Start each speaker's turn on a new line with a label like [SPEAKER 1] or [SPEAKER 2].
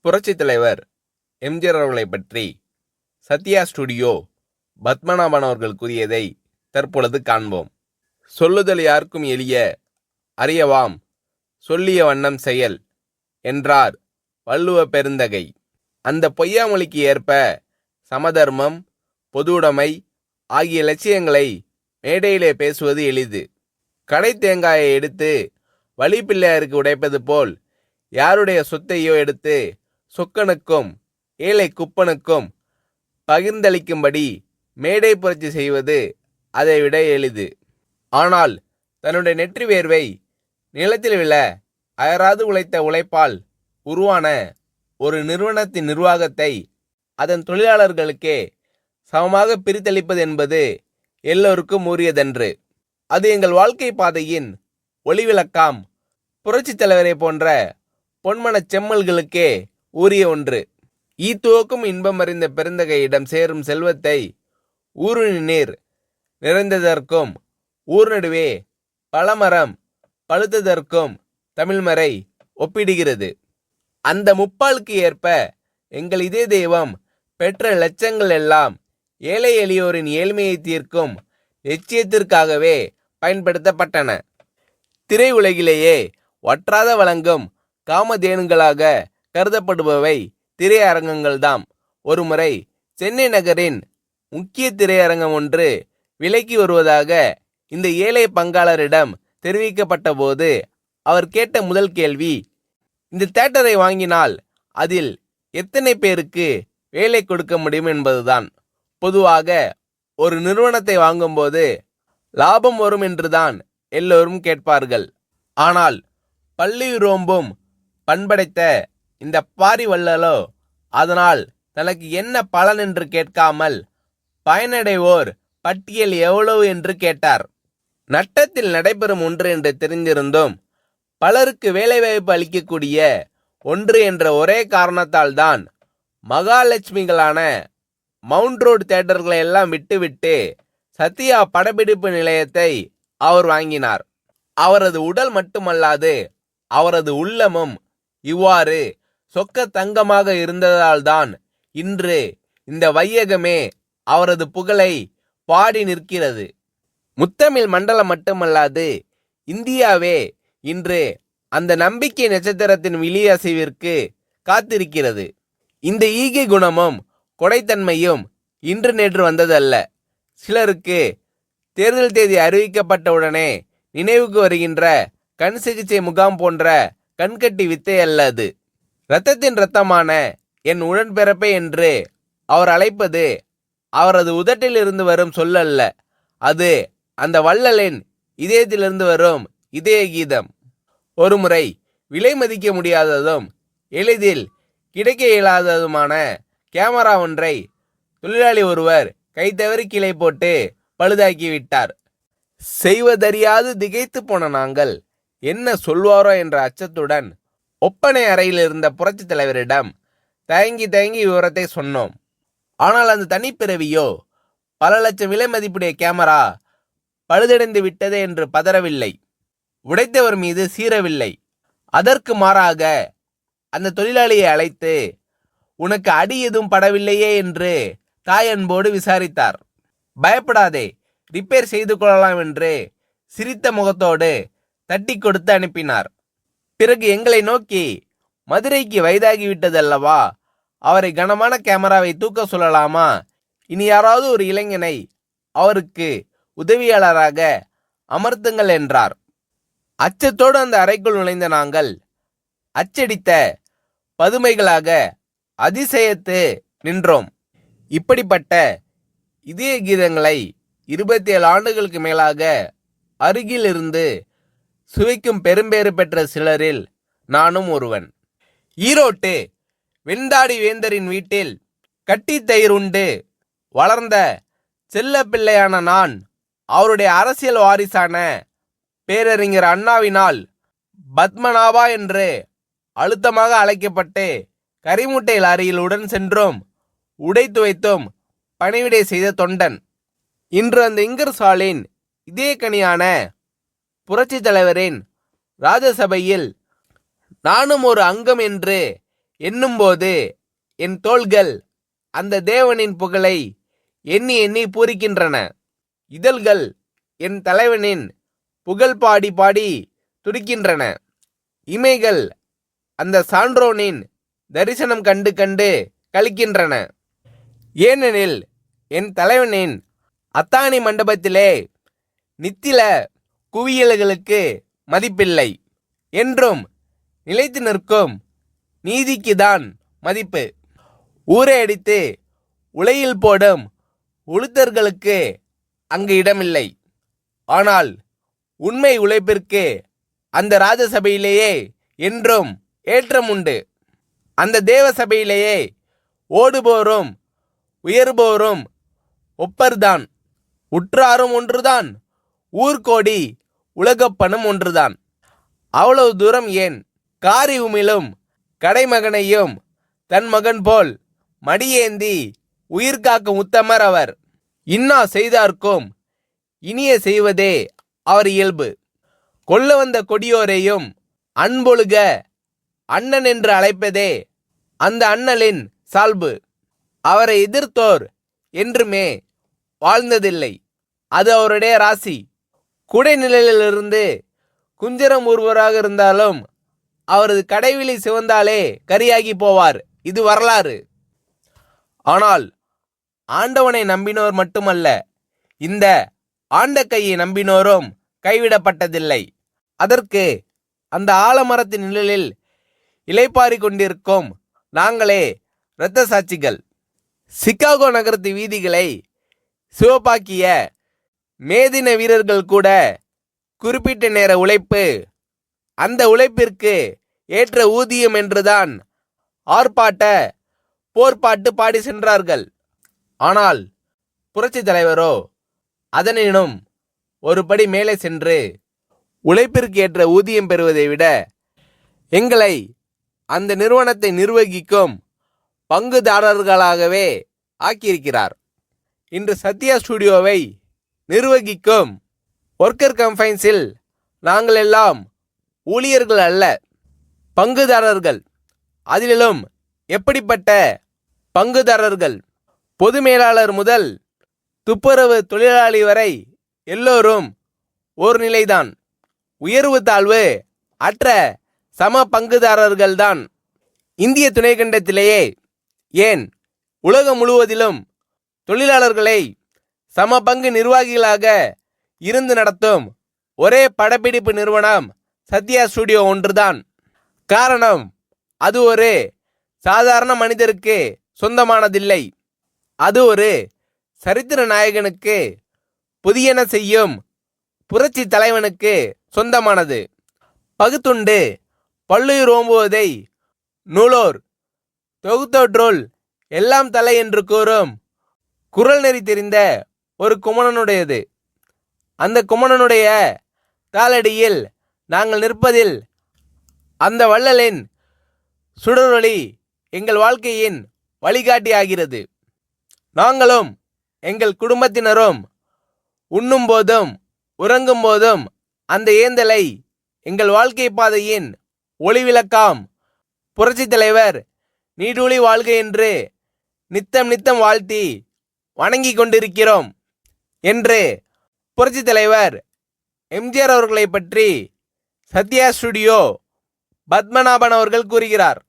[SPEAKER 1] புரட்சித் தலைவர் எம்ஜிஆர் அவர்களை பற்றி சத்யா ஸ்டுடியோ பத்மநாபன் அவர்கள் கூறியதை தற்பொழுது காண்போம். சொல்லுதல் யாருக்கும் எளிய, அறியவாம் சொல்லிய வண்ணம் செயல் என்றார் வள்ளுவ பெருந்தகை. அந்த பொய்யாமொழிக்கு ஏற்ப சமதர்மம், பொதுவுடைமை ஆகிய லட்சியங்களை மேடையிலே பேசுவது எளிது. கடை தேங்காயை எடுத்து வழிப்பிள்ளையாருக்கு உடைப்பது போல் யாருடைய சொத்தையோ எடுத்து சொக்கனுக்கும் ஏழை குப்பனுக்கும் பகிர்ந்தளிக்கும்படி மேடை புரட்சி செய்வது அதைவிட எளிது. ஆனால் தன்னுடைய நெற்றி வேர்வை நிலத்தில் விழ அயராது உழைத்த உழைப்பால் உருவான ஒரு நிறுவனத்தின் நிர்வாகத்தை அதன் தொழிலாளர்களுக்கே சமமாக பிரித்தளிப்பது என்பது எல்லோருக்கும் உரியதன்று. அது எங்கள் வாழ்க்கை பாதையின் ஒளிவிளக்காம் புரட்சித் தலைவரை போன்ற பொன்மனச் செம்மல்களுக்கே உரிய ஒன்று. ஈத்துவக்கும் இன்பம் அறிந்த பெருந்தகையிடம் சேரும் செல்வத்தை ஊருணி நீர் நிறைந்ததற்கும் ஊர் நடுவே பழமரம் பழுத்ததற்கும் தமிழ்மறை ஒப்பிடுகிறது. அந்த முப்பாலுக்கு ஏற்ப எங்கள் இதே தெய்வம் பெற்ற லட்சங்கள் எல்லாம் ஏழை எளியோரின் ஏழ்மையை தீர்க்கும் லட்சியத்திற்காகவே பயன்படுத்தப்பட்டன. திரை உலகிலேயே வற்றாத வழங்கும் காமதேனுங்களாக கருதப்படுபவை திரையரங்கங்கள்தாம். ஒருமுறை சென்னை நகரின் முக்கிய திரையரங்கம் ஒன்று விலைக்கு வருவதாக இந்த ஏழை பங்காளரிடம் தெரிவிக்கப்பட்ட போது அவர் கேட்ட முதல் கேள்வி, இந்த தியேட்டரை வாங்கினால் அதில் எத்தனை பேருக்கு வேலை கொடுக்க முடியும் என்பதுதான். பொதுவாக ஒரு நிறுவனத்தை வாங்கும்போது லாபம் வரும் என்றுதான் எல்லோரும் கேட்பார்கள். ஆனால் பள்ளி ரோம்பும் பண்படைத்த இந்த பாரி வள்ளலோ அதனால் தனக்கு என்ன பலன் என்று கேட்காமல் பயனடைவோர் பட்டியல் எவ்வளவு என்று கேட்டார். நட்டத்தில் நடைபெறும் ஒன்று என்று தெரிந்திருந்தும் பலருக்கு வேலைவாய்ப்பு அளிக்கக்கூடிய ஒன்று என்ற ஒரே காரணத்தால் தான் மகாலட்சுமிகளான மவுண்ட் ரோடு தியேட்டர்களை எல்லாம் விட்டுவிட்டு சத்யா படப்பிடிப்பு நிலையத்தை அவர் வாங்கினார். அவரது உடல் மட்டுமல்லாது அவரது உள்ளமும் இவ்வாறு சொக்க தங்கமாக இருந்ததால்தான் இன்று இந்த வையகமே அவரது புகழை பாடி நிற்கிறது. முத்தமிழ் மண்டலம் மட்டுமல்லாது இந்தியாவே இன்று அந்த நம்பிக்கை நட்சத்திரத்தின் விழியசைவிற்கு காத்திருக்கிறது. இந்த ஈகை குணமும் கொடைத்தன்மையும் இன்று நேற்று வந்ததல்ல. சிலருக்கு தேர்தல் தேதி அறிவிக்கப்பட்டவுடனே நினைவுக்கு வருகின்ற கண் சிகிச்சை முகாம் போன்ற கண்கட்டி வித்தை அல்ல அது. இரத்தத்தின் இரத்தமான என் உடன்பிறப்பே என்று அவர் அழைப்பது அவரது உதட்டில் இருந்து வரும் சொல்லல்ல, அது அந்த வள்ளலின் இதயத்திலிருந்து வரும் இதய கீதம். ஒருமுறை விலை மதிக்க முடியாததும் எளிதில் கிடைக்க இயலாததுமான கேமரா ஒன்றை தொழிலாளி ஒருவர் கைத்தவறி கீழே போட்டு பழுதாக்கிவிட்டார். செய்வதறியாது திகைத்து போன நாங்கள் என்ன சொல்வாரோ என்ற அச்சத்துடன் ஒப்பனை அறையில் இருந்த புரட்சித் தலைவரிடம் தயங்கி விவரத்தை சொன்னோம். ஆனால் அந்த தனிப்பிறவியோ பல லட்சம் விலை மதிப்புடைய கேமரா பழுதடைந்து விட்டதே என்று பதறவில்லை, உடைத்தவர் மீது சீரவில்லை. அதற்கு மாறாக அந்த தொழிலாளியை அழைத்து உனக்கு அடி எதுவும் படவில்லையே என்று தாயன்போடு விசாரித்தார். பயப்படாதே, ரிப்பேர் செய்து கொள்ளலாம் என்று சிரித்த முகத்தோடு தட்டி கொடுத்து அனுப்பினார். பிறகு எங்களை நோக்கி, மதுரைக்கு வயதாகிவிட்டதல்லவா, அவரை கனமான கேமராவை தூக்க சொல்லலாமா, இனி யாராவது ஒரு இளைஞனை அவருக்கு உதவியாளராக அமர்த்துங்கள் என்றார். அச்சத்தோடு அந்த அறைக்குள் நுழைந்த நாங்கள் அச்சடித்த பதுமைகளாக அதிசயத்து நின்றோம். இப்படிப்பட்ட இதய கீதங்களை 27 ஆண்டுகளுக்கு மேலாக அருகில் இருந்து சுவைக்கும் பெரும்பேறு பெற்ற சிலரில் நானும் ஒருவன். ஈரோட்டு வெண்தாடி வேந்தரின் வீட்டில் கட்டி தயிர் உண்டு வளர்ந்த செல்ல பிள்ளையான நான் அவருடைய அரசியல் வாரிசான பேரறிஞர் அண்ணாவினால் பத்மநாபா என்று அழுத்தமாக அழைக்கப்பட்டு கரிமுட்டை லாரியில் உடன் சென்றும் உடை துவைத்தும் பணிவிடை செய்த தொண்டன். இன்று அந்த இங்கர்சாலின் இதே கனியான புரட்சி தலைவரின் ராஜசபையில் நானும் ஒரு அங்கம் என்று எண்ணும்போது என் தோள்கள் அந்த தேவனின் புகழை எண்ணி எண்ணி பூரிக்கின்றன. இதழ்கள் என் தலைவனின் புகழ் பாடி பாடி துடிக்கின்றன. இமைகள் அந்த சான்றோனின் தரிசனம் கண்டு கண்டு கழிக்கின்றன. ஏனெனில் என் தலைவனின் அத்தாணி மண்டபத்திலே நித்தில குவியல்களுக்கு மதிப்பில்லை. என்றும் நிலைத்து நிற்கும் நீதிக்குதான் மதிப்பு. ஊரை அடித்து உலையில் போடும் உளுத்தர்களுக்கு அங்கு இடமில்லை. ஆனால் உண்மை உழைப்பிற்கு அந்த ராஜசபையிலேயே என்றும் ஏற்றம் உண்டு. அந்த தேவ சபையிலேயே ஓடுபோரும் உயர்போரும் ஒப்பர்தான். உற்றாரும் ஒன்றுதான், ஊர்கோடி உலகப்பனும் ஒன்றுதான். அவ்வளவு தூரம் ஏன்? காரி உமிழும் கடைமகனையும் தன் மகன் போல் மடியேந்தி உயிர் காக்கும் உத்தமர் அவர். இன்னா செய்தார்க்கும் இனிய செய்வதே அவர் இயல்பு. கொல்ல வந்த கொடியோரையும் அன்பொழுக அண்ணன் என்று அழைப்பதே அந்த அண்ணலின் சால்பு. அவரை எதிர்த்தோர் என்றுமே வாழ்ந்ததில்லை. அது அவருடைய ராசி. குடைநிழலிலிருந்து குஞ்சரம் ஊர்வராக இருந்தாலும் அவரது கடைவிழி சிவந்தாலே கரியாகி போவார். இது வரலாறு. ஆனால் ஆண்டவனை நம்பினோர் மட்டுமல்ல, இந்த ஆண்ட கையை நம்பினோரும் கைவிடப்பட்டதில்லை. அதற்கு அந்த ஆலமரத்தின் நிழலில் இளைப்பாரி கொண்டிருக்கும் நாங்களே இரத்த சாட்சிகள். சிகாகோ நகரத்து வீதிகளை சிவப்பாக்கிய மேதின வீரர்கள் கூட குறிப்பிட்ட நேர உழைப்பு, அந்த உழைப்பிற்கு ஏற்ற ஊதியம் என்றுதான் ஆர்ப்பாட்ட போர்ப்பாட்டு பாடி சென்றார்கள். ஆனால் புரட்சி தலைவரோ அதனினும் ஒரு படி மேலே சென்று உழைப்பிற்கு ஏற்ற ஊதியம் பெறுவதை விட எங்களை அந்த நிறுவனத்தை நிர்வகிக்கும் பங்குதாரர்களாகவே ஆக்கியிருக்கிறார். இன்று சத்யா ஸ்டுடியோவை நிர்வகிக்கும் ஒர்க்கர் கம்பைன்ஸில் நாங்கள் எல்லாம் ஊழியர்கள் அல்ல, பங்குதாரர்கள். அதிலும் எப்படிப்பட்ட பங்குதாரர்கள்? பொது மேலாளர் முதல் துப்புரவு தொழிலாளி வரை எல்லோரும் ஒரு நிலைதான். உயர்வு தாழ்வு அற்ற சம பங்குதாரர்கள்தான். இந்திய துணைக்கண்டத்திலேயே ஏன் உலகம் முழுவதிலும் தொழிலாளர்களை சம பங்கு நிர்வாகிகளாக இருந்து நடத்தும் ஒரே படப்பிடிப்பு நிறுவனம் சத்யா ஸ்டுடியோ ஒன்றுதான். காரணம், அது ஒரு சாதாரண மனிதருக்கு சொந்தமானதில்லை. அது ஒரு சரித்திர நாயகனுக்கு, புதியன செய்யும் புரட்சி தலைவனுக்கு சொந்தமானது. பகுத்துண்டு பல்லுயிர் ஓம்புவதை நூலோர் தொகுத்தோற்றுள் எல்லாம் தலை என்று கூறும் குரல் நெறி தெரிந்த ஒரு குமணனுடையது. அந்த குமணனுடைய காலடியில் நாங்கள் நிற்பதில் அந்த வள்ளலின் சுடரொளி எங்கள் வாழ்க்கையின் வழிகாட்டி ஆகிறது. நாங்களும் எங்கள் குடும்பத்தினரும் உண்ணும் போதும் உறங்கும் போதும் அந்த ஏந்தலை எங்கள் வாழ்க்கை பாதையின் ஒளிவிளக்காம் புரட்சி தலைவர் நீடூழி வாழ்க என்று நித்தம் நித்தம் வாழ்த்தி வணங்கி கொண்டிருக்கிறோம் என்று புரட்சி தலைவர் எம்ஜிஆர் அவர்களை பற்றி சத்யா ஸ்டுடியோ பத்மநாபன் அவர்கள் கூறுகிறார்.